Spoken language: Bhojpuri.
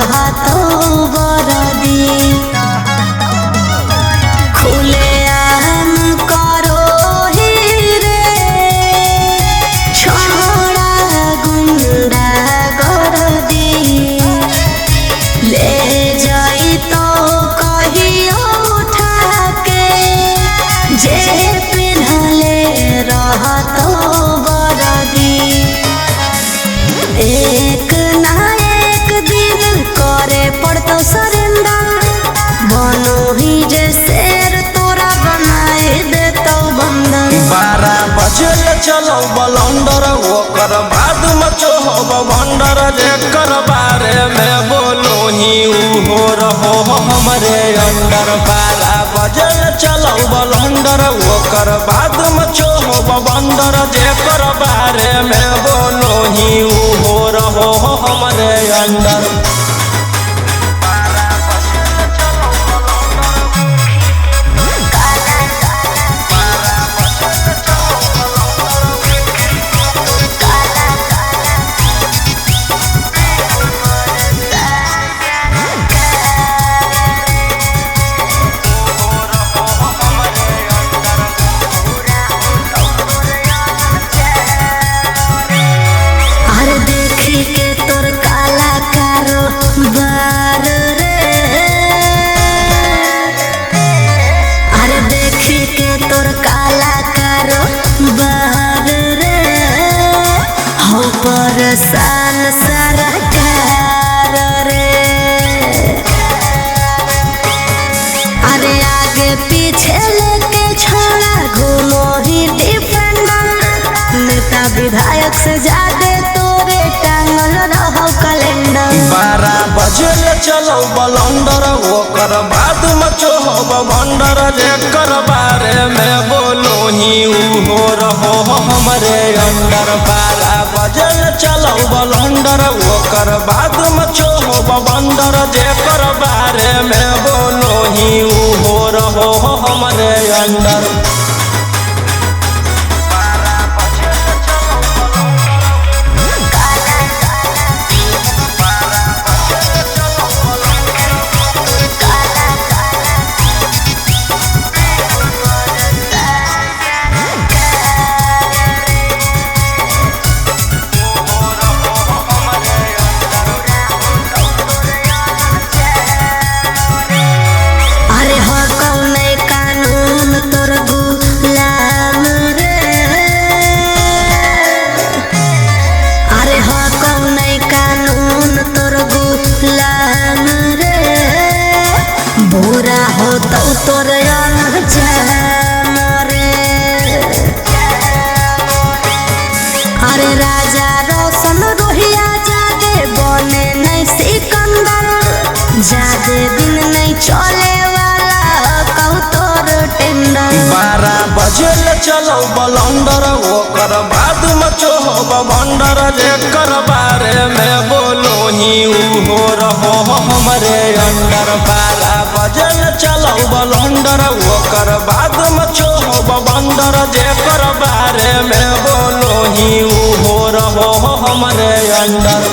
रहतो बरदी खुले आम करो ही रे छोड़ा गुंडा गरदी ले जाई तो कहियो उठा के जे पिन्हले रहतो बरदी एक ना एक दिन करे पड़तो सरेंडर बनो ही जे शेर तोरा बनाए देतो बंदर 12 बजे चलो बलंदर ओकर बाद मचो हो भंडर जेकर बारे में बोलो ही हो रहो हमरे अंदर 12 बजे चलो बलंदर ओकर बाद मचो हो भंडर जेकर बारे में बोलो ही हो रहो हमरे अंदर सान सरकार रे अरे आगे पीछे लेके छोड़ा घूमो ही डिफेंडर नेता विधायक से ज्यादा तोरे टांगल रहो कैलेंडर 12 बजे चलो बलंदर ओकर बाद मचो हो भंडर जेकर बारे में बोलो ही हो रहो हमरे अंदर 12 बजे चलो बलंदर ओकर बाद मचो हो भंडर जेकर बारे में बोलो ही हो रहो हमरे अंदर बुरा हो तो तोर जान रे अरे राजा रोशन रोहिया जादे बने नहीं सिकंदर जादे दिन नहीं चले वाला कहू तोर टेंडर 12 बजे चलो बलंदर ओकर बाद मचो हो भंडर जेकर बारे में बोलो ही हो रहो हमरे अंदर 12 बजे चलो बलंदर ओकर बाद मचो हो भंडर जेकर बारे में बोलो ही हो रहो हमरे अंदर।